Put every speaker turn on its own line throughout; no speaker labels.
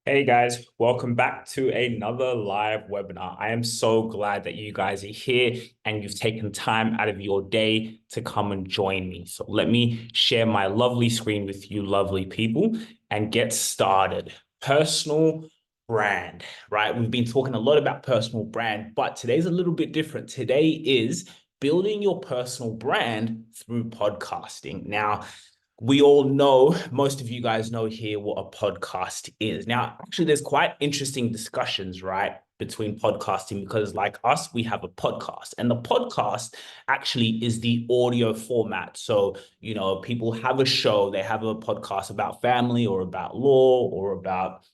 Hey guys, welcome back to another live webinar. I am so glad that you guys are here and you've taken time out of your day to come and join me. So let me share my lovely screen with you, lovely people, and get started. Personal brand, right? We've been talking a lot about personal brand, but today's a little bit different. Today is building your personal brand through podcasting. Now, we all know, most of you guys know here what a podcast is. Now, actually, there's quite interesting discussions, right, between podcasting because, like us, we have a podcast, and the podcast actually is the audio format. So, people have a show, they have a podcast about family or about law or about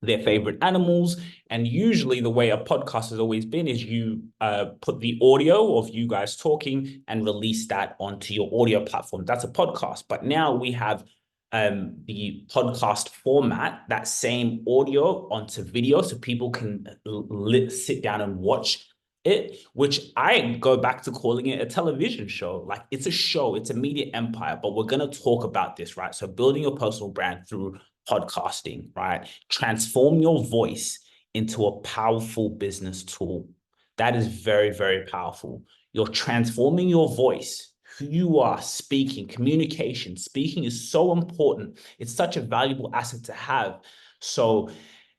their favorite animals. And usually the way a podcast has always been is you put the audio of you guys talking and release that onto your audio platform. That's a podcast. But now we have the podcast format, that same audio onto video so people can sit down and watch it, which I go back to calling it a television show. Like, it's a show, it's a media empire, but we're going to talk about this, right? So building your personal brand through podcasting, right? Transform your voice into a powerful business tool. That is very, very powerful. You're transforming your voice, who you are speaking, communication. Speaking is so important. It's such a valuable asset to have. So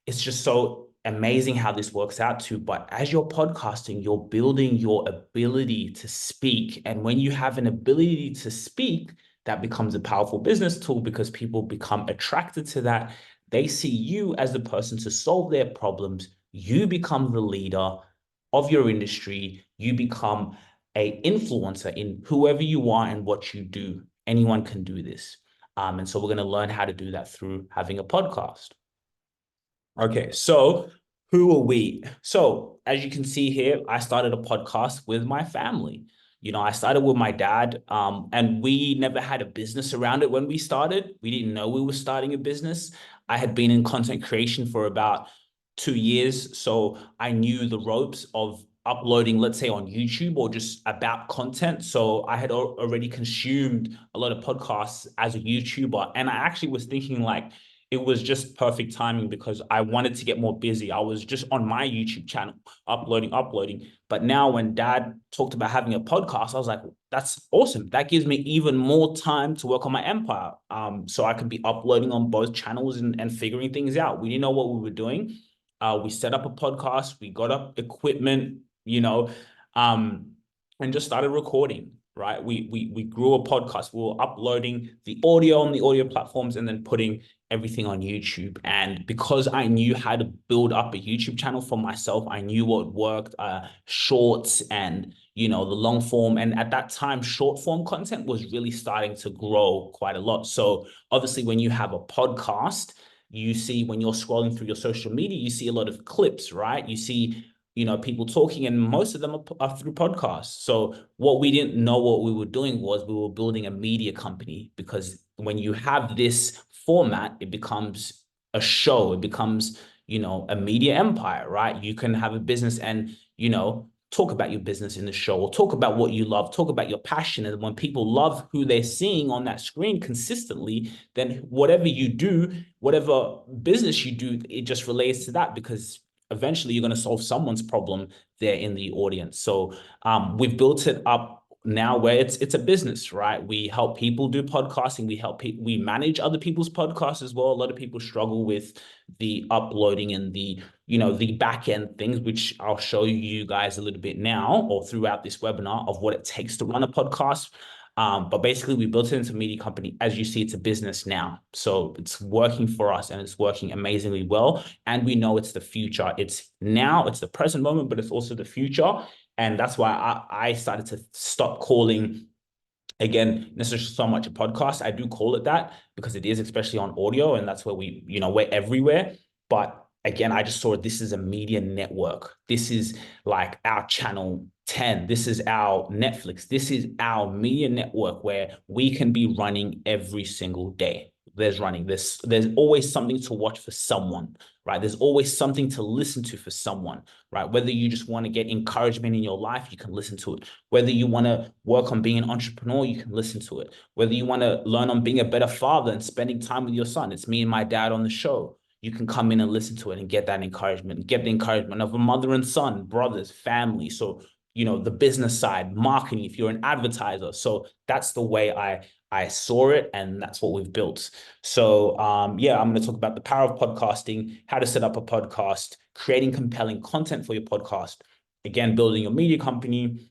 it's just so amazing how this works out too. But as you're podcasting, you're building your ability to speak. And when you have an ability to speak, that becomes a powerful business tool because people become attracted to that. They see you as the person to solve their problems. You become the leader of your industry. You become an influencer in whoever you are and what you do. Anyone can do this. And so we're going to learn how to do that through having a podcast. Okay, so who are we? So as you can see here, I started a podcast with my family. I started with my dad, and we never had a business around it when we started. We didn't know we were starting a business. I had been in content creation for about 2 years, so I knew the ropes of uploading, let's say on YouTube or just about content. So I had already consumed a lot of podcasts as a YouTuber, and I actually was thinking like, it was just perfect timing because I wanted to get more busy. I was just on my YouTube channel uploading. But now when dad talked about having a podcast, I was like, that's awesome. That gives me even more time to work on my empire. So I could be uploading on both channels and figuring things out. We didn't know what we were doing. We set up a podcast, we got up equipment, and just started recording. Right. We grew a podcast. We were uploading the audio on the audio platforms and then putting everything on YouTube. And because I knew how to build up a YouTube channel for myself, I knew what worked, shorts and, the long form. And at that time, short form content was really starting to grow quite a lot. So obviously when you have a podcast, you see when you're scrolling through your social media, you see a lot of clips, right? You see people talking, and most of them are through podcasts. So what we didn't know what we were doing was we were building a media company, because when you have this format, it becomes a show, it becomes, a media empire, right? You can have a business and, talk about your business in the show, or talk about what you love, talk about your passion. And when people love who they're seeing on that screen consistently, then whatever you do, whatever business you do, it just relates to that, because eventually you're going to solve someone's problem there in the audience. So we've built it up now where it's a business, right? We help people do podcasting. We manage other people's podcasts as well. A lot of people struggle with the uploading and the back end things, which I'll show you guys a little bit now or throughout this webinar of what it takes to run a podcast. But basically we built it into a media company. As you see, it's a business now. So it's working for us and it's working amazingly well. And we know it's the future. It's now, it's the present moment, but it's also the future. And that's why I started to stop calling, again, necessarily so much a podcast. I do call it that because it is, especially on audio. And that's where we're everywhere. But again, I just saw this is a media network. This is like our channel 10. This is our Netflix. This is our media network where we can be running every single day. There's always something to watch for someone, right? There's always something to listen to for someone, right? Whether you just want to get encouragement in your life, you can listen to it. Whether you want to work on being an entrepreneur, you can listen to it. Whether you want to learn on being a better father and spending time with your son, it's me and my dad on the show. you can come in and listen to it and get that encouragement, get the encouragement of a mother and son, brothers, family. So, the business side, marketing, if you're an advertiser. So that's the way I saw it, and that's what we've built. So yeah, I'm going to talk about the power of podcasting, how to set up a podcast, creating compelling content for your podcast, again, building your media company,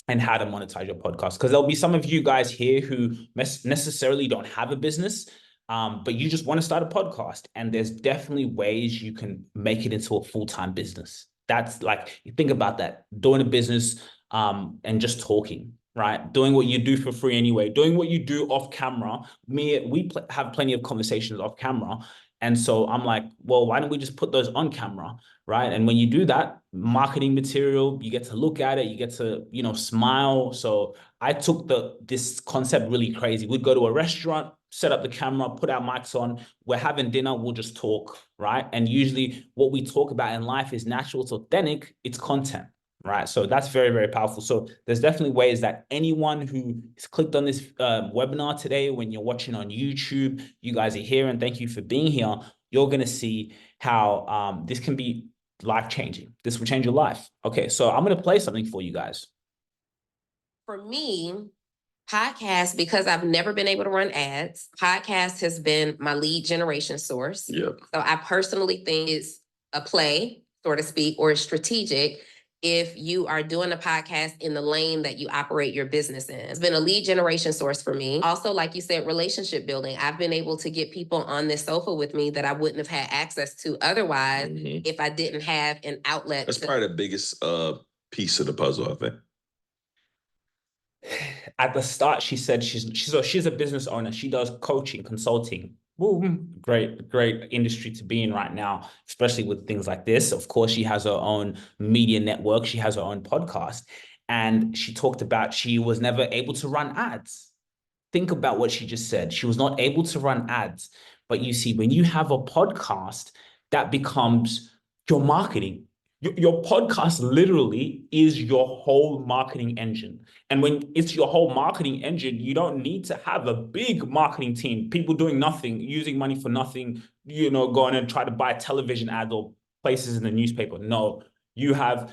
and how to monetize your podcast. Because there'll be some of you guys here who necessarily don't have a business, but you just want to start a podcast. And there's definitely ways you can make it into a full-time business. That's like, you think about that, doing a business and just talking, right? Doing what you do for free anyway, doing what you do off camera. We have plenty of conversations off camera. And so I'm like, well, why don't we just put those on camera? Right. And when you do that, marketing material, you get to look at it, you get to, smile. So I took this concept really crazy. We'd go to a restaurant, set up the camera, put our mics on, we're having dinner, we'll just talk, right? And usually what we talk about in life is natural, it's authentic, it's content, right? So that's very, very powerful. So there's definitely ways that anyone who has clicked on this webinar today, when you're watching on YouTube, you guys are here, and thank you for being here. You're going to see how this can be life-changing. This will change your life. Okay, so I'm going to play something for you guys.
For me, podcast, because I've never been able to run ads, podcast has been my lead generation source.
Yep.
So I personally think it's a play, so to speak, or strategic if you are doing a podcast in the lane that you operate your business in. It's been a lead generation source for me. Also, like you said, relationship building. I've been able to get people on this sofa with me that I wouldn't have had access to otherwise if I didn't have an outlet.
That's probably the biggest piece of the puzzle, I think.
At the start, she said she's a business owner. She does coaching, consulting. Woo, great industry to be in right now, especially with things like this. Of course, she has her own media network. She has her own podcast. And she talked about she was never able to run ads. Think about what she just said. She was not able to run ads. But you see, when you have a podcast, that becomes your marketing. Your podcast literally is your whole marketing engine. And when it's your whole marketing engine, you don't need to have a big marketing team, people doing nothing, using money for nothing, going and try to buy television ads or places in the newspaper. No, you have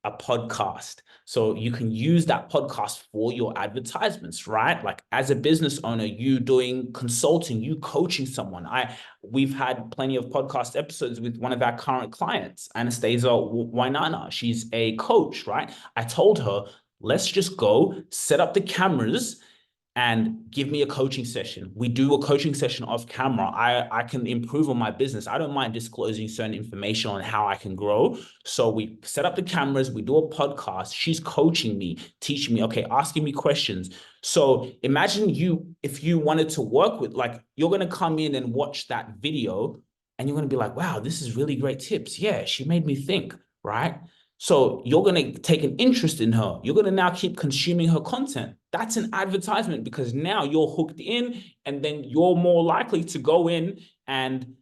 a podcast. So you can use that podcast for your advertisements, right? Like as a business owner, you doing consulting, you coaching someone. We've had plenty of podcast episodes with one of our current clients, Anastasia Wainana. She's a coach, right? I told her, let's just go set up the cameras and give me a coaching session. We do a coaching session off camera. I can improve on my business. I don't mind disclosing certain information on how I can grow. So we set up the cameras, we do a podcast. She's coaching me, teaching me, okay, asking me questions. So imagine if you wanted to work with, like, you're going to come in and watch that video and you're going to be like, wow, this is really great tips. Yeah, she made me think, right? So you're going to take an interest in her. You're going to now keep consuming her content. That's an advertisement because now you're hooked in, and then you're more likely to go in and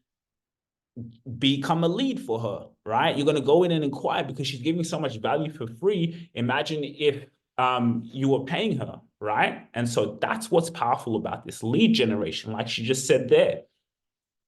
become a lead for her, right? You're going to go in and inquire because she's giving so much value for free. Imagine if you were paying her, right? And so that's what's powerful about this lead generation, like she just said there.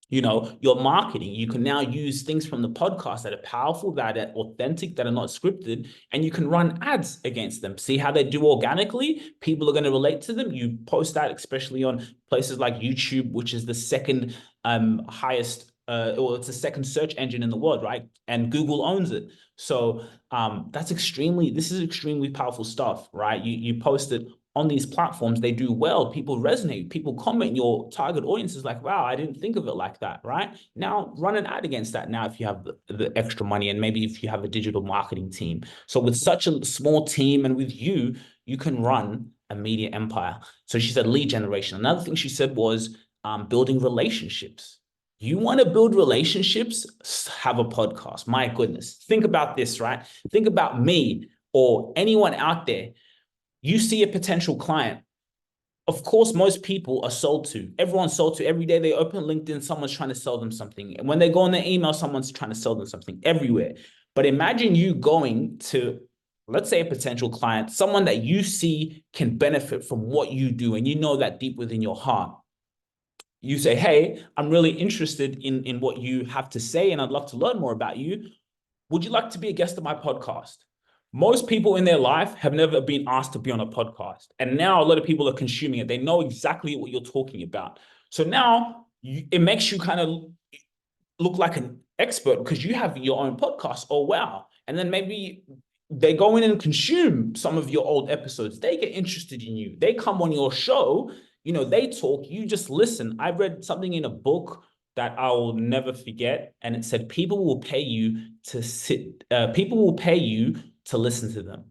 Your marketing, you can now use things from the podcast that are powerful, that are authentic, that are not scripted, and you can run ads against them. See how they do organically? People are going to relate to them. You post that, especially on places like YouTube, which is the second highest, or it's the second search engine in the world, right? And Google owns it. So this is extremely powerful stuff, right? You post it on these platforms, they do well. People resonate, people comment. Your target audience is like, wow, I didn't think of it like that, right? Now run an ad against that now if you have the extra money, and maybe if you have a digital marketing team. So with such a small team and with you can run a media empire. So she said lead generation. Another thing she said was building relationships. You want to build relationships, have a podcast. My goodness. Think about this, right? Think about me or anyone out there. You see a potential client. Of course, most people are sold to. Everyone's sold to. Every day they open LinkedIn, someone's trying to sell them something. And when they go on their email, someone's trying to sell them something everywhere. But imagine you going to, let's say, a potential client, someone that you see can benefit from what you do, and you know that deep within your heart. you say, hey, I'm really interested in what you have to say, and I'd love to learn more about you. Would you like to be a guest on my podcast? Most people in their life have never been asked to be on a podcast. And now a lot of people are consuming it. They know exactly what you're talking about. So now it makes you kind of look like an expert because you have your own podcast. Oh, wow. And then maybe they go in and consume some of your old episodes. They get interested in you. They come on your show, they talk, you just listen. I read something in a book that I will never forget. And it said, people will pay you to listen to them.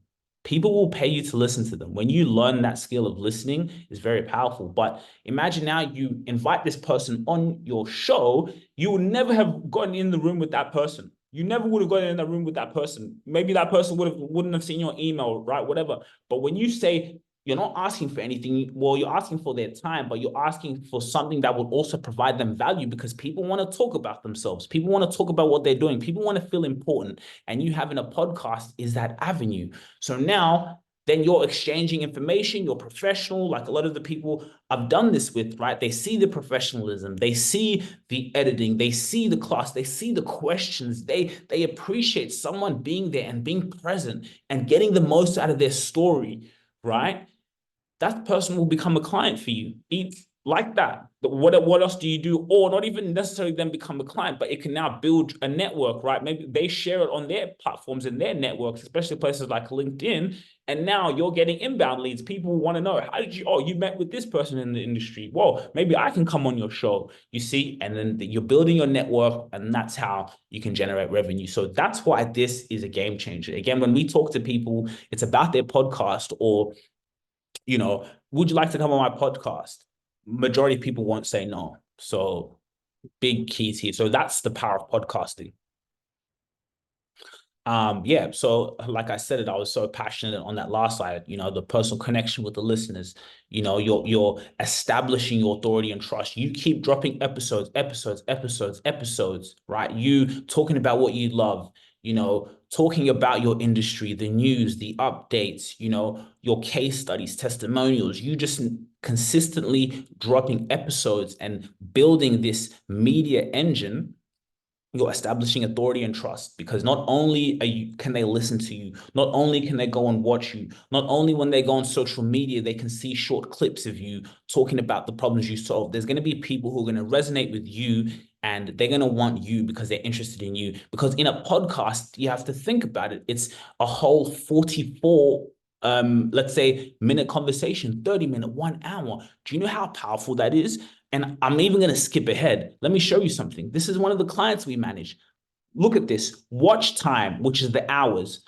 People will pay you to listen to them. When you learn that skill of listening, is very powerful. But imagine now you invite this person on your show, you would never have gotten in the room with that person. You never would have gotten in the room with that person. Maybe that person wouldn't have seen your email, right? Whatever. But when you say you're not asking for anything, well, you're asking for their time, but you're asking for something that will also provide them value, because people want to talk about themselves. People want to talk about what they're doing. People want to feel important. And you having a podcast is that avenue. So now, then you're exchanging information, you're professional, like a lot of the people I've done this with, right? They see the professionalism, they see the editing, they see the class, they see the questions, they appreciate someone being there and being present and getting the most out of their story, right? That person will become a client for you. It's like that. What else do you do? Or not even necessarily then become a client, but it can now build a network, right? Maybe they share it on their platforms and their networks, especially places like LinkedIn. And now you're getting inbound leads. People want to know, you met with this person in the industry. Well, maybe I can come on your show, you see, and then you're building your network, and that's how you can generate revenue. So that's why this is a game changer. Again, when we talk to people, it's about their podcast, or would you like to come on my podcast? Majority of people won't say no. So big keys here. So that's the power of podcasting. So like I said, I was so passionate on that last slide, the personal connection with the listeners, you're establishing your authority and trust. You keep dropping episodes, right? You talking about what you love, talking about your industry, the news, the updates, your case studies, testimonials. You just consistently dropping episodes and building this media engine. You're establishing authority and trust, because not only can they listen to you, not only can they go and watch you, not only when they go on social media, they can see short clips of you talking about the problems you solve. There's going to be people who are going to resonate with you, and they're going to want you because they're interested in you. Because in a podcast, you have to think about it. It's a whole 44 let's say minute conversation, 30-minute, 1 hour. Do you know how powerful that is? And I'm even going to skip ahead. Let me show you something. This is one of the clients we manage. Look at this. Watch time, which is the hours.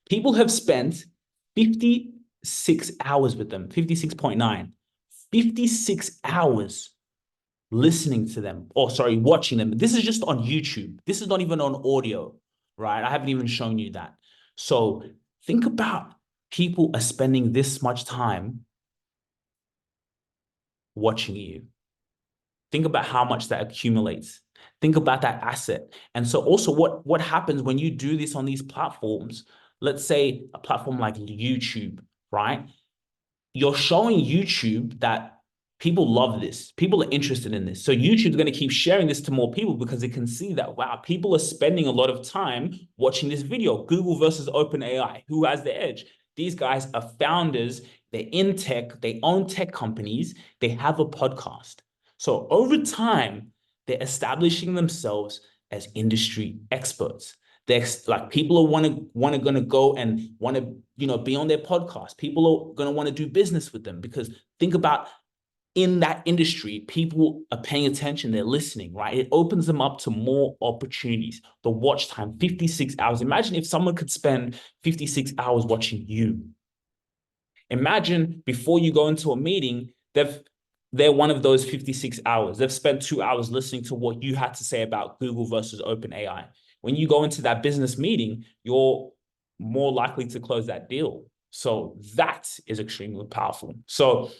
People have spent 56 hours with them, 56.9, 56 hours listening to them, watching them. This is just on YouTube. This is not even on audio, right? I haven't even shown you that. So think about people are spending this much time watching you. Think about how much that accumulates. Think about that asset. And so also what happens when you do this on these platforms, let's say a platform like YouTube, right? You're showing YouTube that people love this. People are interested in this. So YouTube's going to keep sharing this to more people, because it can see that, wow, people are spending a lot of time watching this video. Google versus OpenAI. Who has the edge? These guys are founders. They're in tech. They own tech companies. They have a podcast. So over time, they're establishing themselves as industry experts. They're like, people are going to go and want to, be on their podcast. People are going to want to do business with them, because think about, in that industry, people are paying attention. They're listening, right? It opens them up to more opportunities. The watch time, 56 hours. Imagine if someone could spend 56 hours watching you. Imagine before you go into a meeting, they're one of those 56 hours. They've spent 2 hours listening to what you had to say about Google versus OpenAI. When you go into that business meeting, you're more likely to close that deal. So that is extremely powerful. So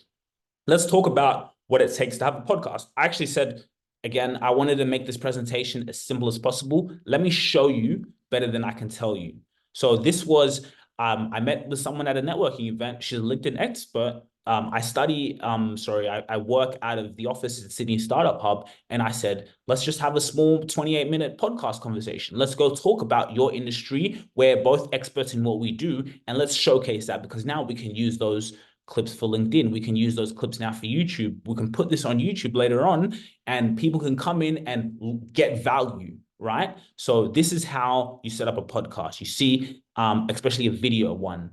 let's talk about what it takes to have a podcast. I actually said, again, I wanted to make this presentation as simple as possible. Let me show you better than I can tell you. So this was, I met with someone at a networking event. She's a LinkedIn expert. I work out of the office at Sydney Startup Hub. And I said, let's just have a small 28-minute podcast conversation. Let's go talk about your industry. We're both experts in what we do. And let's showcase that, because now we can use those clips for LinkedIn. We can use those clips now for YouTube. We can put this on YouTube later on, and people can come in and get value, right? So this is how you set up a podcast. You see, especially a video one.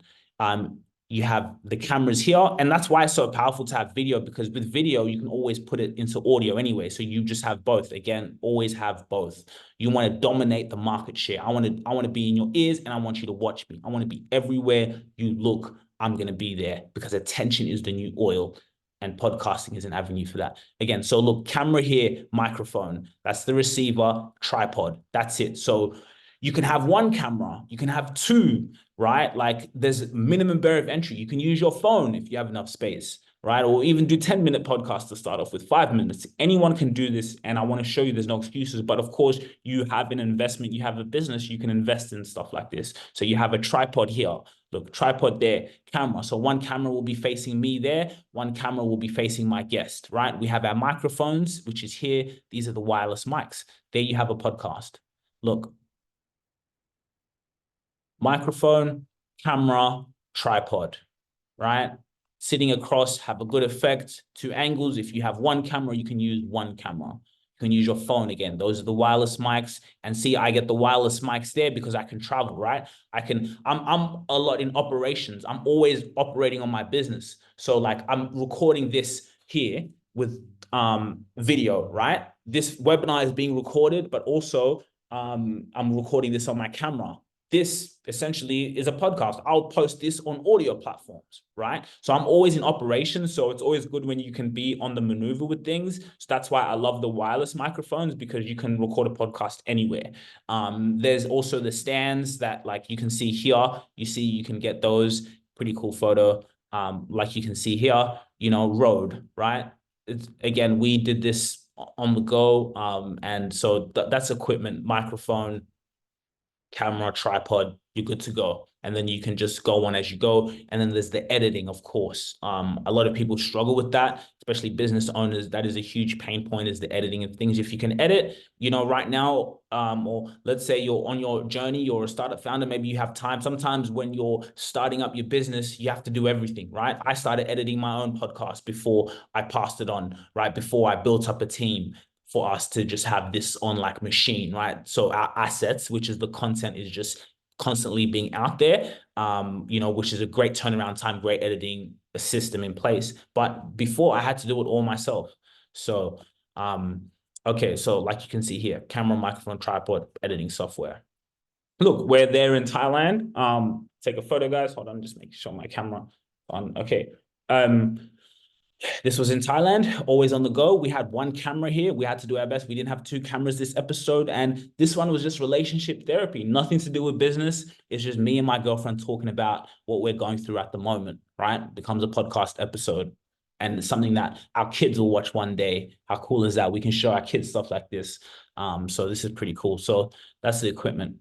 You have the cameras here, and that's why it's so powerful to have video, because with video, you can always put it into audio anyway. So you just have both. Again, always have both. You want to dominate the market share. I want to be in your ears, and I want you to watch me. I want to be everywhere you look. I'm going to be there, because attention is the new oil, and podcasting is an avenue for that. Again, so look, camera here, microphone. That's the receiver, tripod. That's it. So you can have one camera, you can have two, right? Like there's minimum barrier of entry. You can use your phone if you have enough space, right? Or even do 10-minute podcasts to start off with, 5 minutes. Anyone can do this. And I want to show you there's no excuses. But of course, you have an investment, you have a business, you can invest in stuff like this. So you have a tripod here. Look, tripod there, camera. So one camera will be facing me there. One camera will be facing my guest, right? We have our microphones, which is here. These are the wireless mics. There you have a podcast. Look, microphone, camera, tripod, right? Sitting across, have a good effect. 2 angles. If you have one camera, you can use one camera. You can use your phone again. Those are the wireless mics. And see, I get the wireless mics there because I can travel, right? I'm a lot in operations. I'm always operating on my business. So like I'm recording this here with video, right? This webinar is being recorded, but also I'm recording this on my camera. This essentially is a podcast. I'll post this on audio platforms, right? So I'm always in operation. So it's always good when you can be on the maneuver with things. So that's why I love the wireless microphones, because you can record a podcast anywhere. There's also the stands that like you can see here. You see, you can get those. Pretty cool photo. Like you can see here, you know, Rode, right? Again, we did this on the go. And so that's equipment, microphone, camera, tripod, you're good to go. And then you can just go on as you go. And then there's the editing, of course. A lot of people struggle with that, especially business owners. That is a huge pain point, is the editing of things. If you can edit, you know, right now, or let's say you're on your journey, you're a startup founder, maybe you have time. Sometimes when you're starting up your business, you have to do everything, right? I started editing my own podcast before I passed it on, right? Before I built up a team for us to just have this on like machine, right? So our assets, which is the content, is just constantly being out there, you know, which is a great turnaround time, great editing, a system in place. But before I had to do it all myself. So, okay, so like you can see here, camera, microphone, tripod, editing software. Look, we're there in Thailand. Take a photo, guys. Hold on, just making sure my camera on. Okay. This was in Thailand, always on the go. We had one camera here. We had to do our best. We didn't have 2 cameras this episode. And this one was just relationship therapy, nothing to do with business. It's just me and my girlfriend talking about what we're going through at the moment, right? It becomes a podcast episode. And it's something that our kids will watch one day. How cool is that? We can show our kids stuff like this. So this is pretty cool. So that's the equipment.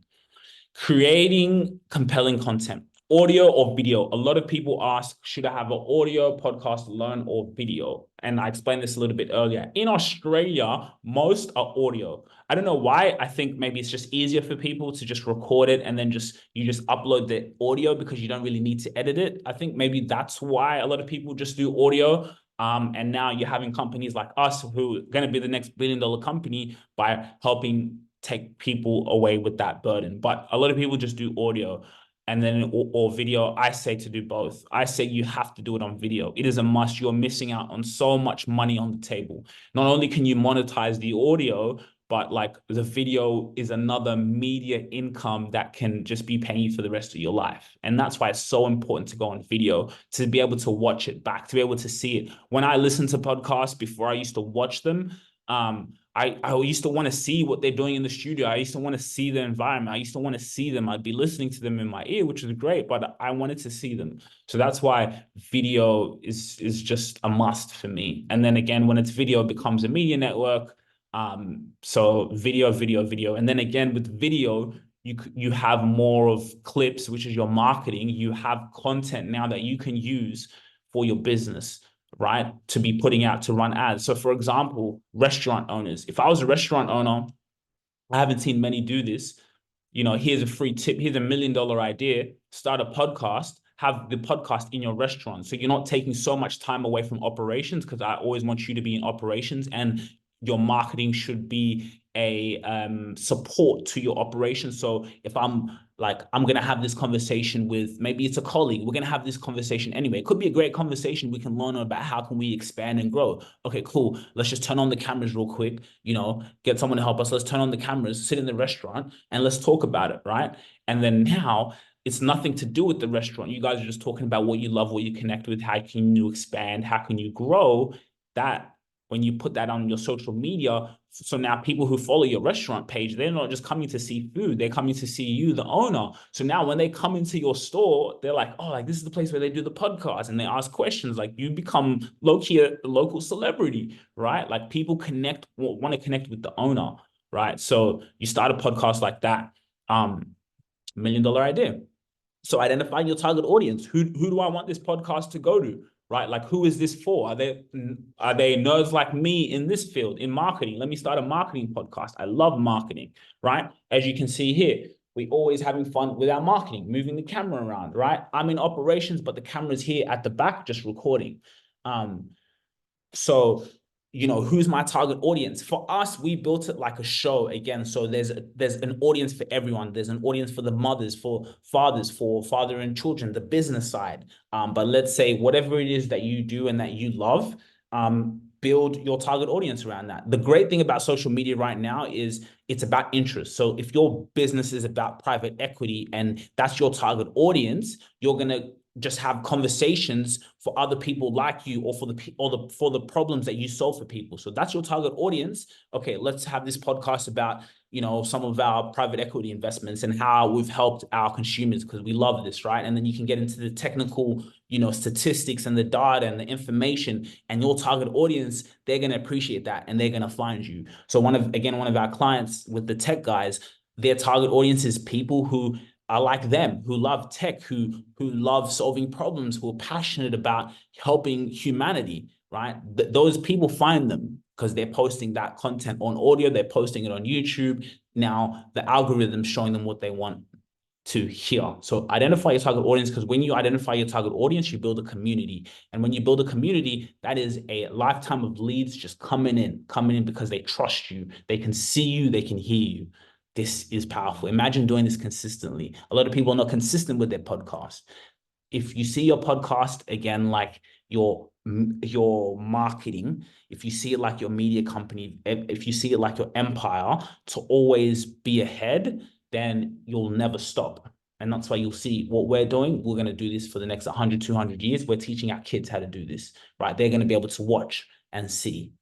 Creating compelling content. Audio or video. A lot of people ask, should I have an audio podcast alone or video? And I explained this a little bit earlier. In Australia, most are audio. I don't know why. I think maybe it's just easier for people to just record it and then you just upload the audio, because you don't really need to edit it. I think maybe that's why a lot of people just do audio. And now you're having companies like us who are going to be the next billion-dollar company by helping take people away with that burden. But a lot of people just do audio. And then or video. I say to do both. I say you have to do it on video. It is a must. You're missing out on so much money on the table. Not only can you monetize the audio, but like the video is another media income that can just be paying you for the rest of your life. And that's why it's so important to go on video, to be able to watch it back, to be able to see it. When I listen to podcasts before, I used to watch them. I used to want to see what they're doing in the studio. I used to want to see the environment. I used to want to see them. I'd be listening to them in my ear, which is great, but I wanted to see them. So that's why video is just a must for me. And then again, when it's video, it becomes a media network. So video. And then again, with video, you have more of clips, which is your marketing. You have content now that you can use for your business, right? To be putting out to run ads. So for example, restaurant owners, if I was a restaurant owner, I haven't seen many do this. Here's a free tip. Here's $1 million idea. Start a podcast, have the podcast in your restaurant. So you're not taking so much time away from operations, because I always want you to be in operations, and your marketing should be a support to your operations. So if I'm going to have this conversation with, maybe it's a colleague, we're going to have this conversation anyway. It could be a great conversation. We can learn about how can we expand and grow. Okay, cool. Let's just turn on the cameras real quick, get someone to help us. Let's turn on the cameras, sit in the restaurant, and let's talk about it, right? And then now it's nothing to do with the restaurant. You guys are just talking about what you love, what you connect with, how can you expand, how can you grow. That when you put that on your social media, so now people who follow your restaurant page, they're not just coming to see food, they're coming to see you, the owner. So now when they come into your store, they're like, oh, this is the place where they do the podcast, and they ask questions. You become low-key a local celebrity, right? People want to connect with the owner, right? So you start a podcast like that. $1 million idea. So identifying your target audience. Who do I want this podcast to go to? Right? Who is this for? Are they nerds like me in this field, in marketing? Let me start a marketing podcast. I love marketing, right? As you can see here, we always having fun with our marketing, moving the camera around, right? I'm in operations, but the camera's here at the back, just recording. So who's my target audience? For us, we built it like a show again. So there's an audience for everyone. There's an audience for the mothers, for fathers, for father and children, the business side. But let's say whatever it is that you do and that you love, build your target audience around that. The great thing about social media right now is it's about interest. So if your business is about private equity and that's your target audience, you're going to just have conversations for other people like you, or for the problems that you solve for people. So that's your target audience. Okay, let's have this podcast about some of our private equity investments and how we've helped our consumers, because we love this, right? And then you can get into the technical statistics and the data and the information, and your target audience, they're going to appreciate that and they're going to find you. So one of our clients with the tech guys, their target audience is people who are like them, who love tech, who love solving problems, who are passionate about helping humanity, right? Those people find them because they're posting that content on audio, they're posting it on YouTube. Now the algorithm's showing them what they want to hear. So identify your target audience, because when you identify your target audience, you build a community. And when you build a community, that is a lifetime of leads just coming in because they trust you. They can see you, they can hear you. This is powerful. Imagine doing this consistently. A lot of people are not consistent with their podcast. If you see your podcast, again, like your marketing, if you see it like your media company, if you see it like your empire, to always be ahead, then you'll never stop. And that's why you'll see what we're doing. We're going to do this for the next 100, 200 years. We're teaching our kids how to do this, right? They're going to be able to watch and see.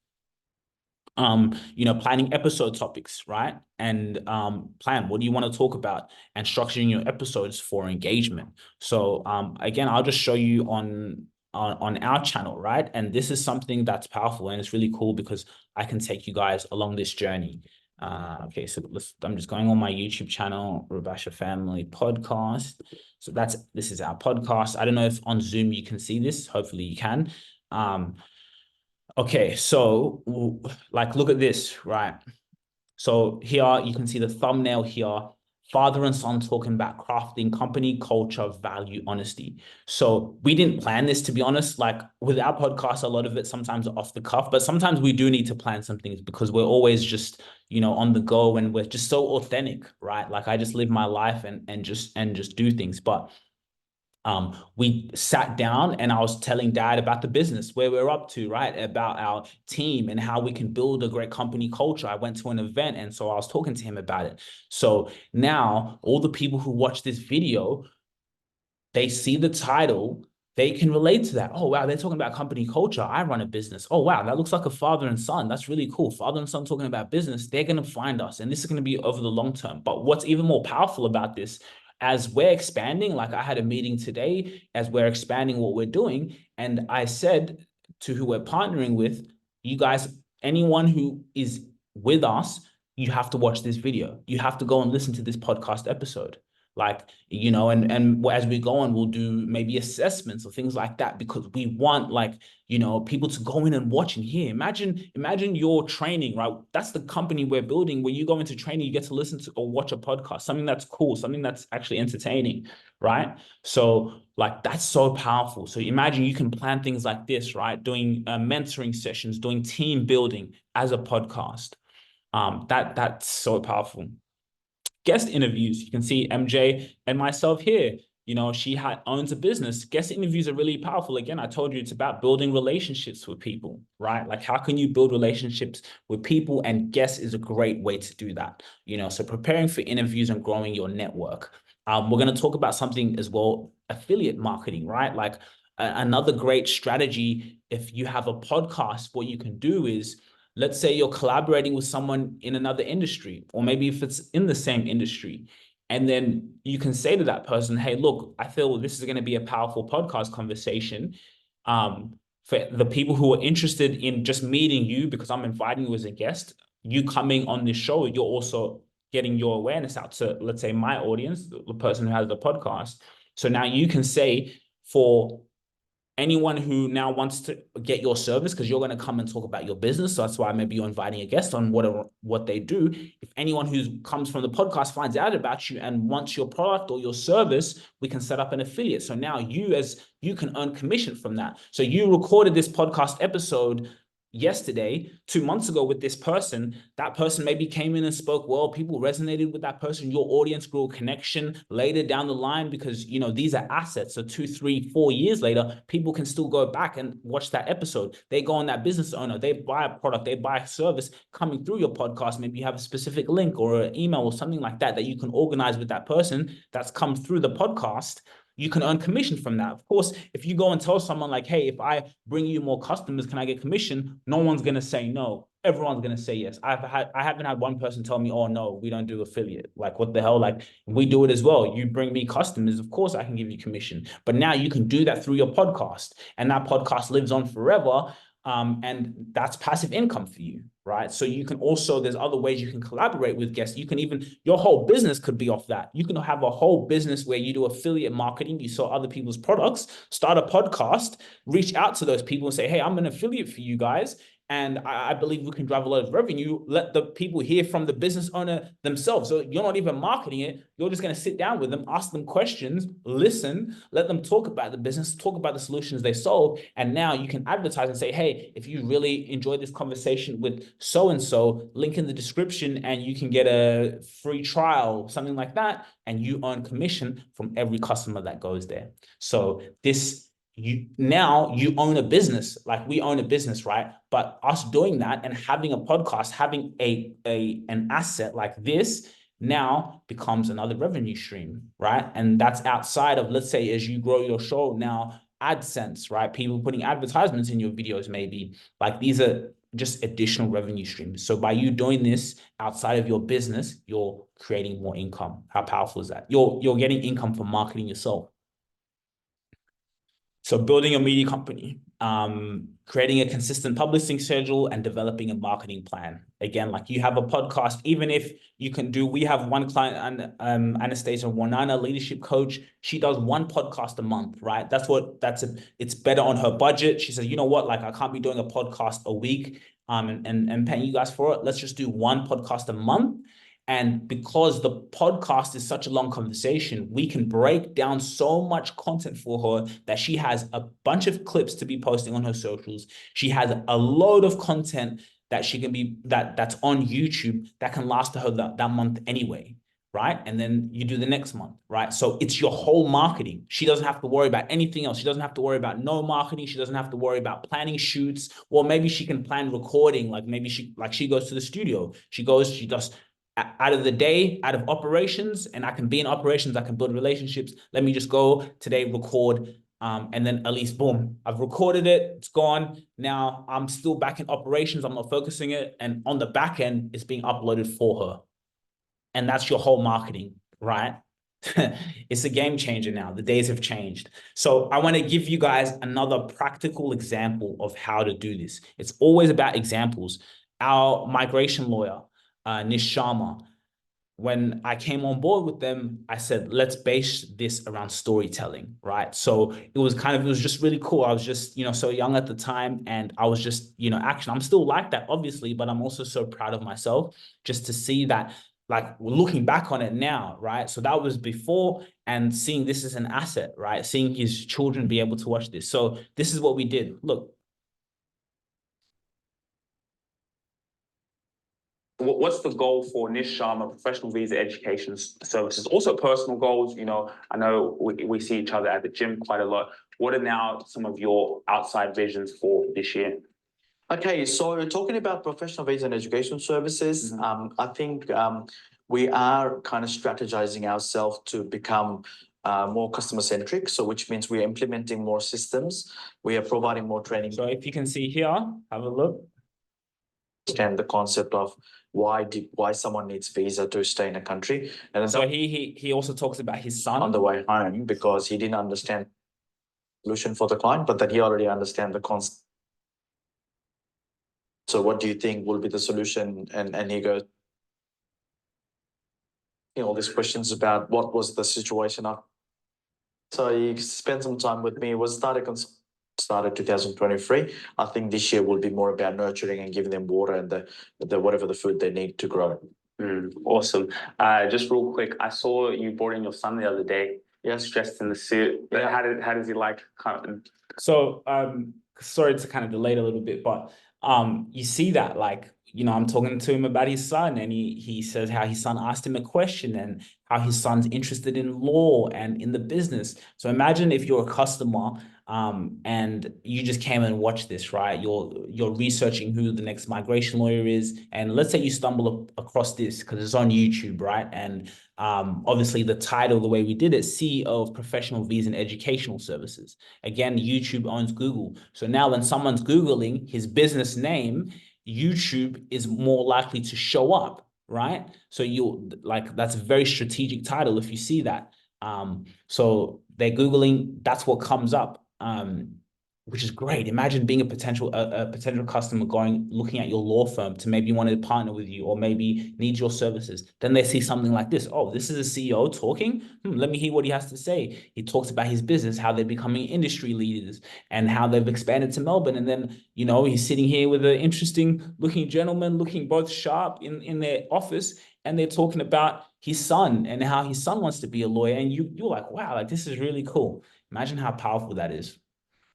Planning episode topics, right? And plan what do you want to talk about, and structuring your episodes for engagement. So again, I'll just show you on our channel, right? And this is something that's powerful, and it's really cool because I can take you guys along this journey. Okay, so I'm just going on my YouTube channel, Rubasha Family Podcast. So this is our podcast. I don't know if on Zoom you can see this. Hopefully you can. Okay, so look at this, right? So here you can see the thumbnail here, father and son talking about crafting company culture, value, honesty. So we didn't plan this, to be honest. With our podcast, a lot of it sometimes off the cuff, but sometimes we do need to plan some things because we're always just, on the go, and we're just so authentic, right? I just live my life and just do things. But we sat down and I was telling Dad about the business, where we're up to, right? About our team and how we can build a great company culture. I went to an event, and so I was talking to him about it. So now all the people who watch this video, they see the title, they can relate to that. Oh, wow, they're talking about company culture. I run a business. Oh, wow, that looks like a father and son. That's really cool. Father and son talking about business. They're going to find us, and this is going to be over the long term. But what's even more powerful about this, as we're expanding, I had a meeting today, as we're expanding what we're doing, and I said to who we're partnering with, you guys, anyone who is with us, you have to watch this video. You have to go and listen to this podcast episode. Like, you know, and as we go on, we'll do maybe assessments or things like that, because we want, like, you know, people to go in and watch and hear. Imagine your training, right? That's the company we're building, where you go into training, you get to listen to or watch a podcast, something that's cool, something that's actually entertaining, right? So like, that's so powerful. So imagine you can plan things like this, right? Doing mentoring sessions, doing team building as a podcast. That's so powerful. Guest interviews. You can see MJ and myself here. You know, owns a business. Guest interviews are really powerful. Again, I told you it's about building relationships with people, right? Like, how can you build relationships with people? And guest is a great way to do that. You know, so preparing for interviews and growing your network. We're going to talk about something as well, affiliate marketing, right? Like, another great strategy, if you have a podcast, what you can do is, let's say you're collaborating with someone in another industry, or maybe if it's in the same industry, and then you can say to that person, hey, look, I feel this is going to be a powerful podcast conversation. For the people who are interested in just meeting you, because I'm inviting you as a guest, you coming on this show, you're also getting your awareness out to, let's say, my audience, the person who has the podcast. So now you can say, for anyone who now wants to get your service, because you're going to come and talk about your business. So that's why maybe you're inviting a guest on what they do. If anyone who comes from the podcast finds out about you and wants your product or your service, we can set up an affiliate. So now you can earn commission from that. So you recorded this podcast episode yesterday, 2 months ago, with this person. That person maybe came in and spoke well, people resonated with that person, your audience grew a connection later down the line, because, you know, these are assets. So 2, 3, 4 years later, people can still go back and watch that episode. They go on that business owner, they buy a product, they buy a service coming through your podcast. Maybe you have a specific link or an email or something like that you can organize with that person that's come through the podcast. You can earn commission from that. Of course, if you go and tell someone like, hey, if I bring you more customers, can I get commission? No one's going to say no. Everyone's going to say yes. I haven't had one person tell me, oh no, we don't do affiliate. Like, what the hell? Like, we do it as well. You bring me customers, of course I can give you commission. But now you can do that through your podcast, and that podcast lives on forever. And that's passive income for you, right? So you can also, there's other ways you can collaborate with guests. You can even, your whole business could be off that. You can have a whole business where you do affiliate marketing, you sell other people's products, start a podcast, reach out to those people and say, hey, I'm an affiliate for you guys, and I believe we can drive a lot of revenue. Let the people hear from the business owner themselves. So you're not even marketing it. You're just going to sit down with them, ask them questions, listen, let them talk about the business, talk about the solutions they solve. And now you can advertise and say, hey, if you really enjoyed this conversation with so-and-so, link in the description and you can get a free trial, something like that. And you earn commission from every customer that goes there. So you own a business, like we own a business, right? But us doing that and having a podcast, having an asset like this now becomes another revenue stream, right? And that's outside of, let's say, as you grow your show now, AdSense, right? People putting advertisements in your videos, maybe. Like, these are just additional revenue streams. So by you doing this outside of your business, you're creating more income. How powerful is that? You're getting income from marketing yourself. So building a media company, creating a consistent publishing schedule, and developing a marketing plan. Again, like, you have a podcast, even if you can do, we have one client, Anastasia Wanana, leadership coach. She does one podcast a month, right? It's better on her budget. She says, you know what, like, I can't be doing a podcast a week, and paying you guys for it. Let's just do one podcast a month. And because the podcast is such a long conversation, we can break down so much content for her that she has a bunch of clips to be posting on her socials. She has a load of content that she can be, that's on YouTube that can last her that month anyway, right? And then you do the next month, right? So it's your whole marketing. She doesn't have to worry about anything else. She doesn't have to worry about no marketing. She doesn't have to worry about planning shoots. Well, maybe she can plan recording. Like, maybe she goes to the studio. She does out of the day, out of operations, and I can be in operations, I can build relationships. Let me just go today, record, and then at least, boom, I've recorded it, it's gone. Now I'm still back in operations, I'm not focusing it, and on the back end, it's being uploaded for her. And that's your whole marketing, right? It's a game changer now. The days have changed. So I want to give you guys another practical example of how to do this. It's always about examples. Our migration lawyer, Nish Sharma, when I came on board with them, I said, let's base this around storytelling, right? So it was just really cool. I was just, so young at the time, and I was just, action. I'm still like that, obviously, but I'm also so proud of myself just to see that, like, looking back on it now, right? So that was before, and seeing this as an asset, right? Seeing his children be able to watch this. So this is what we did. Look, what's the goal for Nish Sharma Professional Visa Education Services? Also personal goals. I know we see each other at the gym quite a lot. What are now some of your outside visions for this year?
Okay, so talking about professional visa and education services, I think we are kind of strategizing ourselves to become more customer centric. So which means we are implementing more systems. We are providing more training.
So if you can see here, have a look.
Understand the concept of why someone needs visa to stay in a country. And
so he also talks about his son
on the way home, because he didn't understand the solution for the client, but that he already understands the concept. So what do you think will be the solution? And he goes, all these questions about what was the situation. So he spent some time with me. It was started 2023. I think this year will be more about nurturing and giving them water and the whatever the food they need to grow.
Awesome. Just real quick, I saw you brought in your son the other day.
Yes,
dressed in the suit.
Yeah.
How does he like? So sorry to kind of delay it a little bit, but you see that, like, I'm talking to him about his son, and he says how his son asked him a question and how his son's interested in law and in the business. So imagine if you're a customer and you just came and watched this, right? You're researching who the next migration lawyer is, and let's say you stumble across this because it's on YouTube, right? And obviously the title, the way we did it, CEO of Professional Visa and Educational Services. Again, YouTube owns Google. So now when someone's Googling his business name, YouTube is more likely to show up, right? So that's a very strategic title if you see that. So they're Googling, that's what comes up. Which is great. Imagine being a potential customer looking at your law firm to maybe want to partner with you or maybe needs your services. Then they see something like this. Oh, this is a CEO talking. Let me hear what he has to say. He talks about his business, how they're becoming industry leaders and how they've expanded to Melbourne. And then, he's sitting here with an interesting looking gentleman, looking both sharp in their office, and they're talking about his son and how his son wants to be a lawyer. And you're like, wow, like this is really cool. Imagine how powerful that is.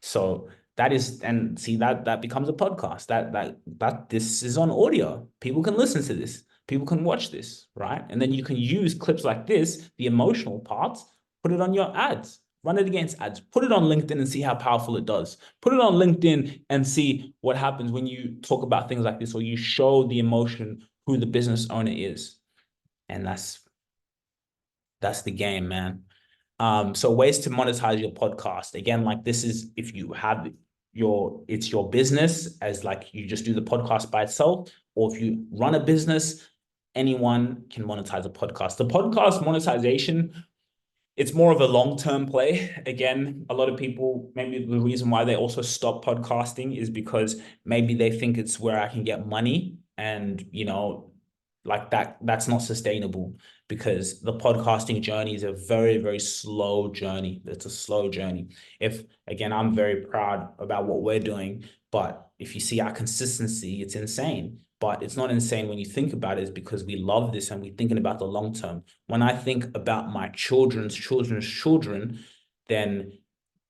So that is, and see that becomes a podcast. That this is on audio. People can listen to this. People can watch this, right? And then you can use clips like this, the emotional parts, put it on your ads, run it against ads, put it on LinkedIn and see how powerful it does. Put it on LinkedIn and see what happens when you talk about things like this, or you show the emotion who the business owner is. And that's the game, man. So ways to monetize your podcast. Again, like this is if you have it's your business as like you just do the podcast by itself, or if you run a business, anyone can monetize a podcast. The podcast monetization, it's more of a long-term play. Again, a lot of people, maybe the reason why they also stop podcasting is because maybe they think it's where I can get money, and like that's not sustainable, because the podcasting journey is a very, very slow journey. It's a slow journey. Again, I'm very proud about what we're doing, but if you see our consistency, it's insane. But it's not insane when you think about it, is because we love this and we're thinking about the long term. When I think about my children's children, then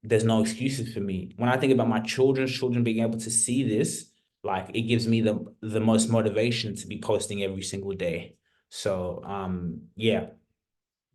there's no excuses for me. When I think about my children's children being able to see this, like it gives me the most motivation to be posting every single day. So yeah,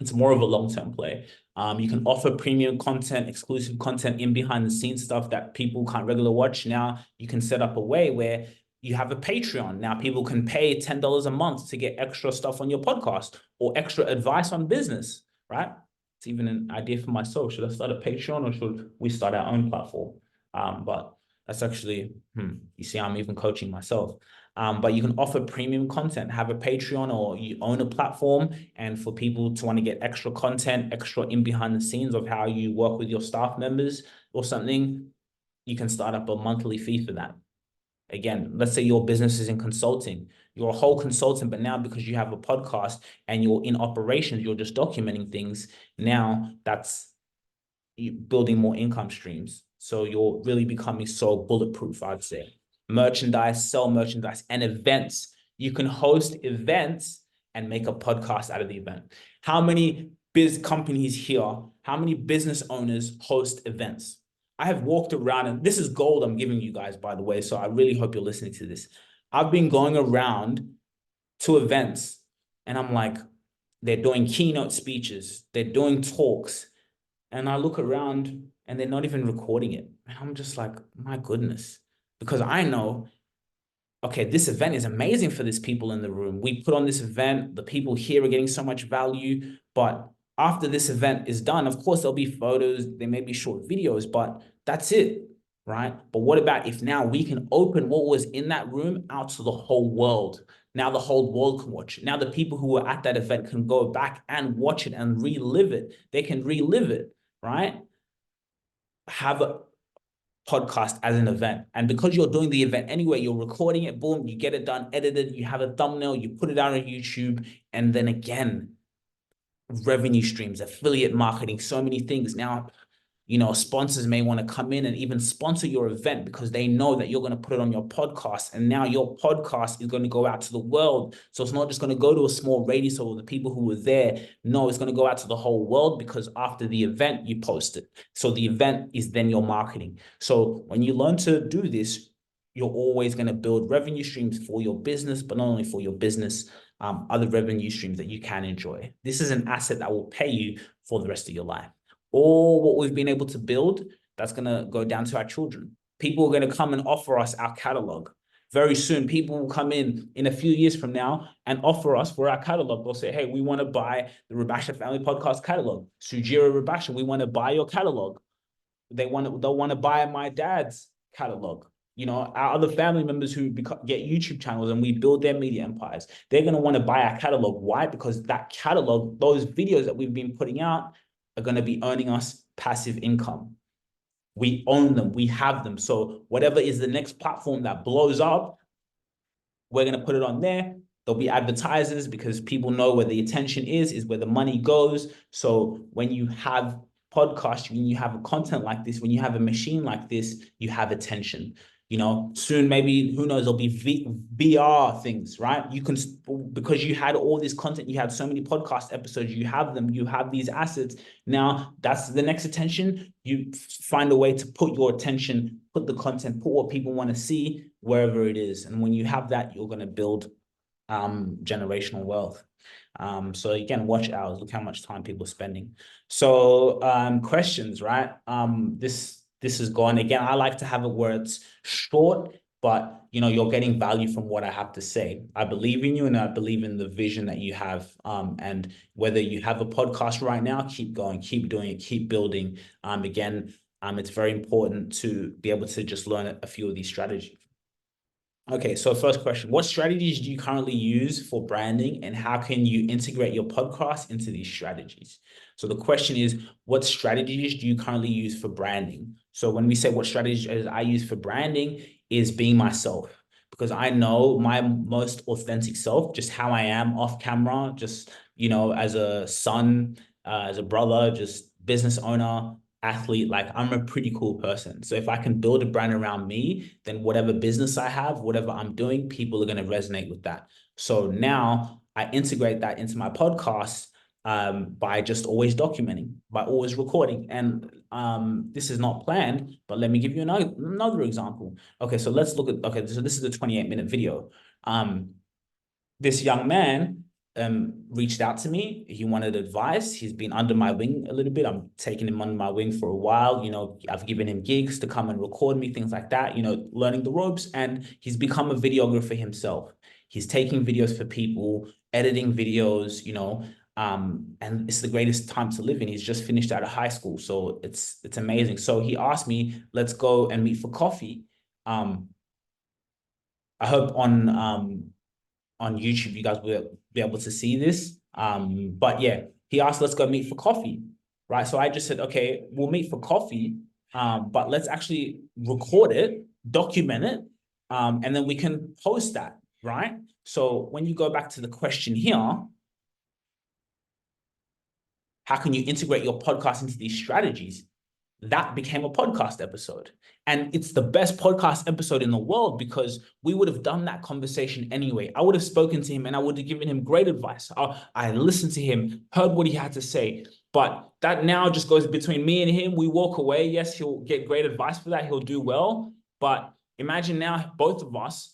it's more of a long-term play. You can offer premium content, exclusive content in behind the scenes stuff that people can't regularly watch. Now you can set up a way where you have a Patreon. Now people can pay $10 a month to get extra stuff on your podcast or extra advice on business, right? It's even an idea for myself. Should I start a Patreon or should we start our own platform? But that's actually, you see, I'm even coaching myself. But you can offer premium content, have a Patreon, or you own a platform. And for people to want to get extra content, extra in behind the scenes of how you work with your staff members or something, you can start up a monthly fee for that. Again, let's say your business is in consulting. You're a whole consultant, but now because you have a podcast and you're in operations, you're just documenting things. Now that's building more income streams. So you're really becoming so bulletproof, I'd say. Merchandise, sell merchandise, and events. You can host events and make a podcast out of the event. How many biz companies here, how many business owners host events? I have walked around, and this is gold I'm giving you guys, by the way, so I really hope you're listening to this. I've been going around to events, and I'm like, they're doing keynote speeches, they're doing talks, and I look around and they're not even recording it. And I'm just like, my goodness, because I know, okay, this event is amazing for these people in the room. We put on this event, the people here are getting so much value, but after this event is done, of course, there'll be photos, there may be short videos, but that's it, right? But what about if now we can open what was in that room out to the whole world? Now the whole world can watch it. Now the people who were at that event can go back and watch it and relive it. They can relive it, right? Have a podcast as an event. And because you're doing the event anyway, you're recording it, boom, you get it done, edited, you have a thumbnail, you put it out on YouTube, and then again, revenue streams, affiliate marketing, so many things. Now, you know, sponsors may want to come in and even sponsor your event because they know that you're going to put it on your podcast. And now your podcast is going to go out to the world. So it's not just going to go to a small radius of the people who were there. No, it's going to go out to the whole world because after the event, you post it. So the event is then your marketing. So when you learn to do this, you're always going to build revenue streams for your business, but not only for your business, other revenue streams that you can enjoy. This is an asset that will pay you for the rest of your life. Or what we've been able to build, that's going to go down to our children. People are going to come and offer us our catalog. Very soon, people will come in a few years from now and offer us for our catalog. They'll say, hey, we want to buy the Rubasha Family Podcast catalog. Sugira Rubasha, we want to buy your catalog. They'll want to buy my dad's catalog. You know, our other family members who get YouTube channels and we build their media empires, they're going to want to buy our catalog. Why? Because that catalog, those videos that we've been putting out are going to be earning us passive income. We own them, we have them. So whatever is the next platform that blows up, we're going to put it on there. There'll be advertisers because people know where the attention is where the money goes. So when you have podcasts, when you have a content like this, when you have a machine like this, you have attention. You know, soon maybe, who knows, there'll be VR things, right? You can, because you had all this content, you had so many podcast episodes, you have them, you have these assets. Now that's the next attention. You find a way to put your attention, put the content, put what people want to see wherever it is. And when you have that, you're going to build generational wealth. So again, watch hours, look how much time people are spending. So questions, right? This is gone. Again, I like to have it where it's short, but you know, you're getting value from what I have to say. I believe in you and I believe in the vision that you have. And whether you have a podcast right now, keep going, keep doing it, keep building. Again, it's very important to be able to just learn a few of these strategies. Okay, so first question, what strategies do you currently use for branding and how can you integrate your podcast into these strategies? So the question is, what strategies do you currently use for branding? So when we say what strategies I use for branding is being myself, because I know my most authentic self, just how I am off camera, just, you know, as a son, as a brother, just business owner, athlete, like I'm a pretty cool person. So if I can build a brand around me, then whatever business I have, whatever I'm doing, people are going to resonate with that. So now I integrate that into my podcast by just always documenting, by always recording. And this is not planned, but let me give you another example. Okay, so let's look at, okay, so this is a 28-minute video. This young man reached out to me. He wanted advice. He's been under my wing a little bit. I'm taking him under my wing for a while. You know, I've given him gigs to come and record me, things like that, you know, learning the ropes. And he's become a videographer himself. He's taking videos for people, editing videos, you know, and it's the greatest time to live in. He's just finished out of high school. So it's amazing. So he asked me, let's go and meet for coffee. I hope on YouTube, you guys will be able to see this. But yeah, he asked, let's go meet for coffee, right? So I just said, okay, we'll meet for coffee, but let's actually record it, document it, And then we can post that, right? So when you go back to the question here, how can you integrate your podcast into these strategies? That became a podcast episode. And it's the best podcast episode in the world because we would have done that conversation anyway. I would have spoken to him and I would have given him great advice. I listened to him, heard what he had to say. But that now just goes between me and him. We walk away. Yes, he'll get great advice for that. He'll do well. But imagine now both of us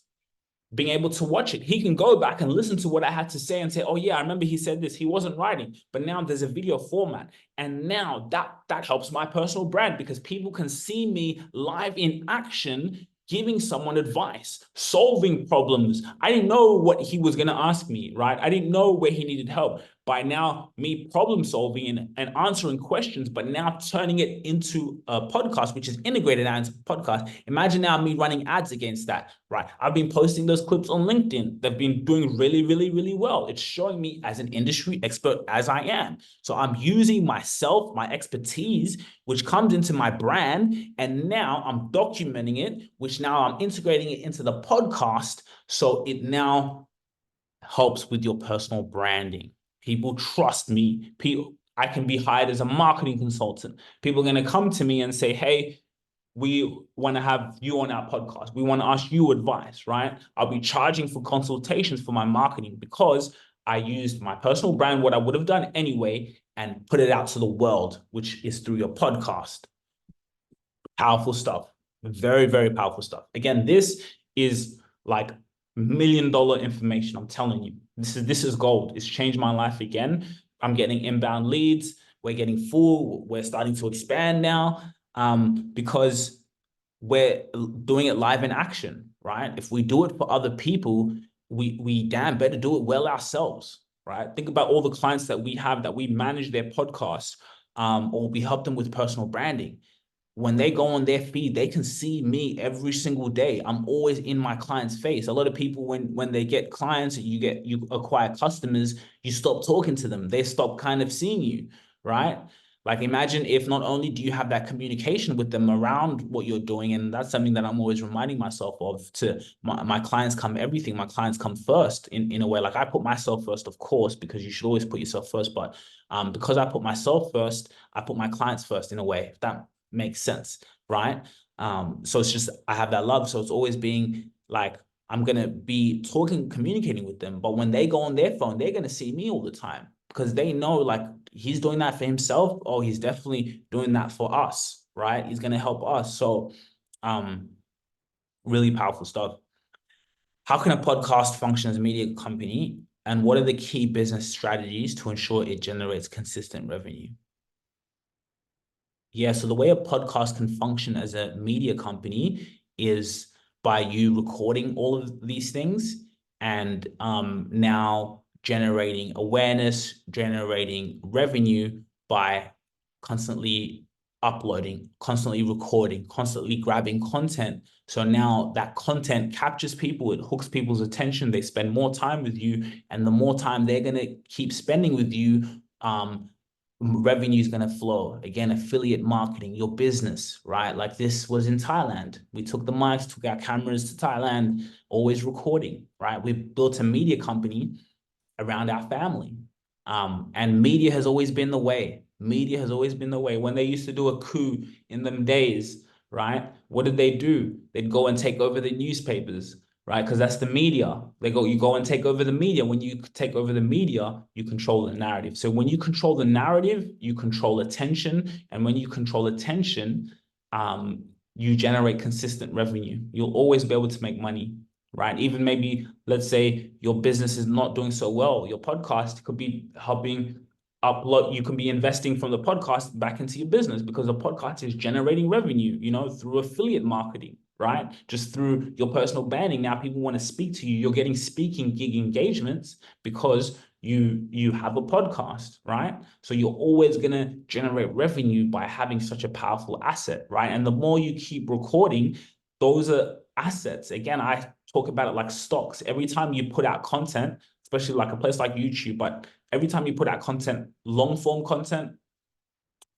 being able to watch it. He can go back and listen to what I had to say and say, oh yeah, I remember he said this. He wasn't writing, but now there's a video format. And now that helps my personal brand because people can see me live in action, giving someone advice, solving problems. I didn't know what he was going to ask me, right? I didn't know where he needed help. By now, me problem solving and answering questions, but now turning it into a podcast, which is integrated now into podcast. Imagine now me running ads against that, right? I've been posting those clips on LinkedIn. They've been doing really, really, really well. It's showing me as an industry expert as I am. So I'm using myself, my expertise, which comes into my brand. And now I'm documenting it, which now I'm integrating it into the podcast. So it now helps with your personal branding. People trust me. I can be hired as a marketing consultant. People are going to come to me and say, hey, we want to have you on our podcast. We want to ask you advice, right? I'll be charging for consultations for my marketing because I used my personal brand, what I would have done anyway, and put it out to the world, which is through your podcast. Powerful stuff. Very, very powerful stuff. Again, this is like $1 million information. I'm telling you, this is gold. It's changed my life again. I'm getting inbound leads. We're getting full. We're starting to expand now because we're doing it live in action, right? If we do it for other people, we damn better do it well ourselves, right? Think about all the clients that we have that we manage their podcasts or we help them with personal branding. When they go on their feed, they can see me every single day. I'm always in my client's face. A lot of people, when they get clients, you acquire customers, you stop talking to them. They stop kind of seeing you, right? Like imagine if not only do you have that communication with them around what you're doing, and that's something that I'm always reminding myself of to my clients come everything. My clients come first in a way. Like I put myself first, of course, because you should always put yourself first. But because I put myself first, I put my clients first in a way, if that makes sense, right? So it's just I have that love. So it's always being like I'm gonna be talking, communicating with them. But when they go on their phone, they're gonna see me all the time because they know like he's doing that for himself. Oh, he's definitely doing that for us, right? He's gonna help us. So really powerful stuff. How can a podcast function as a media company? And what are the key business strategies to ensure it generates consistent revenue? Yeah, so the way a podcast can function as a media company is by you recording all of these things and now generating awareness, generating revenue by constantly uploading, constantly recording, constantly grabbing content. So now that content captures people, it hooks people's attention, they spend more time with you, and the more time they're going to keep spending with you, revenue is going to flow. Again, affiliate marketing, your business, right? Like this was in Thailand. We took the mics, took our cameras to Thailand, always recording, right? We built a media company around our family. And media has always been the way. Media has always been the way. When they used to do a coup in them days, right? What did they do? They'd go and take over the newspapers, right? Because that's the media. You go and take over the media. When you take over the media, you control the narrative. So when you control the narrative, you control attention. And when you control attention, you generate consistent revenue. You'll always be able to make money, right? Even maybe, let's say your business is not doing so well. Your podcast could be helping upload. You can be investing from the podcast back into your business because the podcast is generating revenue, through affiliate marketing, right? Just through your personal branding. Now people want to speak to you. You're getting speaking gig engagements because you have a podcast, right? So you're always going to generate revenue by having such a powerful asset, right? And the more you keep recording, those are assets. Again, I talk about it like stocks. Every time you put out content, especially like a place like YouTube, but every time you put out content, long form content,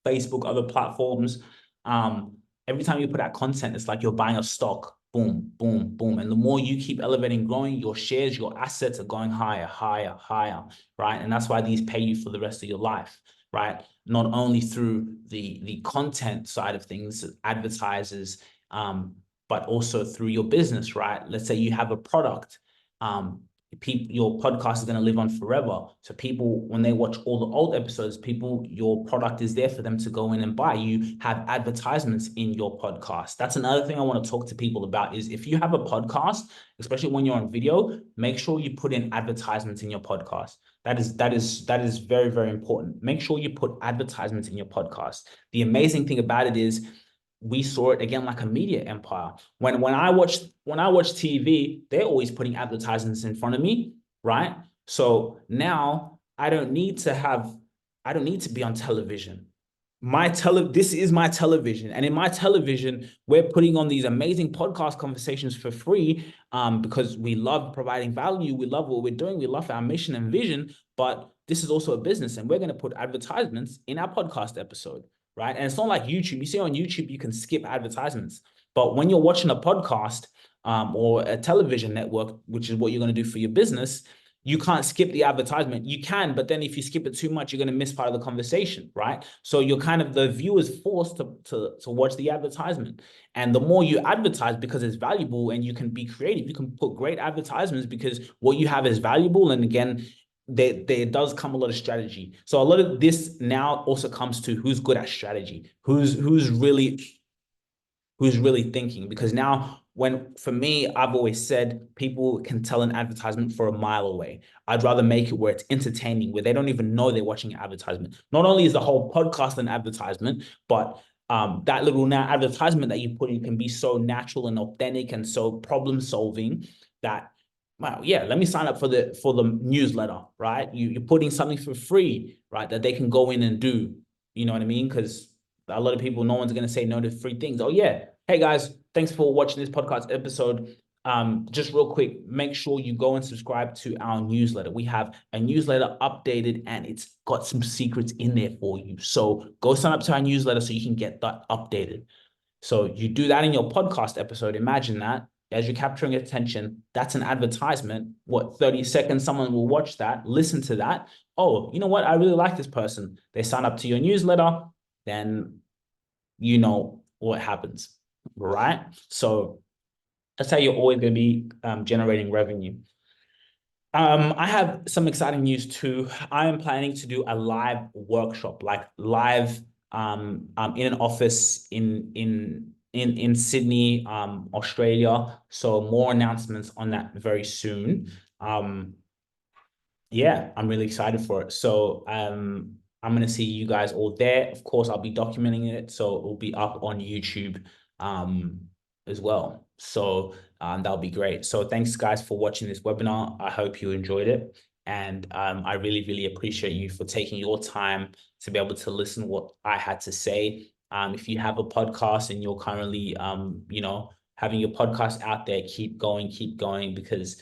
Facebook, other platforms, every time you put out content, it's like you're buying a stock, boom, boom, boom. And the more you keep elevating, growing, your shares, your assets are going higher, higher, higher, right? And that's why these pay you for the rest of your life, right? Not only through the content side of things, advertisers, but also through your business, right? Let's say you have a product, your podcast is going to live on forever. So people, when they watch all the old episodes, your product is there for them to go in and buy. You have advertisements in your podcast. That's another thing I want to talk to people about is if you have a podcast, especially when you're on video, make sure you put in advertisements in your podcast. That is very, very important. Make sure you put advertisements in your podcast. The amazing thing about it is we saw it again like a media empire. When I watch TV, they're always putting advertisements in front of me, right? So now I don't need to be on television. This is my television. And in my television, we're putting on these amazing podcast conversations for free because we love providing value. We love what we're doing. We love our mission and vision, but this is also a business and we're going to put advertisements in our podcast episode, right? And it's not like YouTube. You see on YouTube, you can skip advertisements. But when you're watching a podcast or a television network, which is what you're going to do for your business, you can't skip the advertisement. You can, but then if you skip it too much, you're going to miss part of the conversation, right? So you're the viewer's forced to watch the advertisement. And the more you advertise, because it's valuable and you can be creative, you can put great advertisements because what you have is valuable. And again, there does come a lot of strategy. So a lot of this now also comes to who's good at strategy, who's really thinking, because now for me, I've always said people can tell an advertisement for a mile away. I'd rather make it where it's entertaining, where they don't even know they're watching an advertisement. Not only is the whole podcast an advertisement, but that little advertisement that you put in can be so natural and authentic and so problem solving that, wow, yeah, let me sign up for the newsletter, right? You're putting something for free, right, that they can go in and do. You know what I mean? Because a lot of people, no one's going to say no to free things. Oh yeah, hey guys, thanks for watching this podcast episode. Just real quick, make sure you go and subscribe to our newsletter. We have a newsletter updated and it's got some secrets in there for you. So go sign up to our newsletter so you can get that updated. So you do that in your podcast episode. Imagine that as you're capturing attention, that's an advertisement. 30 seconds, someone will watch that, listen to that. Oh, you know what? I really like this person. They sign up to your newsletter, then you know what happens, right? So that's how you're always going to be generating revenue. I have some exciting news too. I am planning to do a live workshop, like live in an office in Sydney, Australia. So more announcements on that very soon. Yeah, I'm really excited for it. So I'm going to see you guys all there. Of course, I'll be documenting it, so it will be up on YouTube as well. So that'll be great. So thanks guys for watching this webinar. I hope you enjoyed it. And I really, really appreciate you for taking your time to be able to listen to what I had to say. If you have a podcast and you're currently, having your podcast out there, keep going, because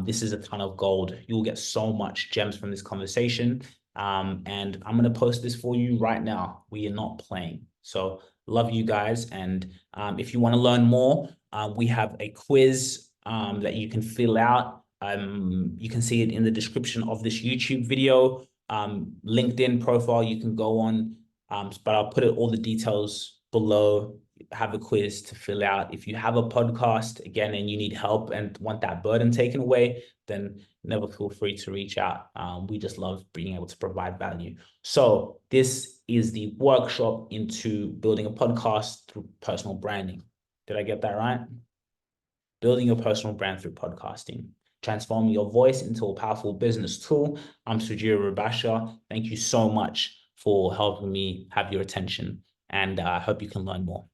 this is a ton of gold. You'll get so much gems from this conversation. And I'm going to post this for you right now. We are not playing. So love you guys. And if you want to learn more, we have a quiz that you can fill out. You can see it in the description of this YouTube video. LinkedIn profile you can go on, but I'll put all the details below. Have a quiz to fill out. If you have a podcast, again, and you need help and want that burden taken away, then never feel free to reach out. We just love being able to provide value. So this is the workshop into building a podcast through personal branding. Did I get that right? Building your personal brand through podcasting. Transforming your voice into a powerful business tool. I'm Sugira Rubasha. Thank you so much for helping me have your attention, and I hope you can learn more.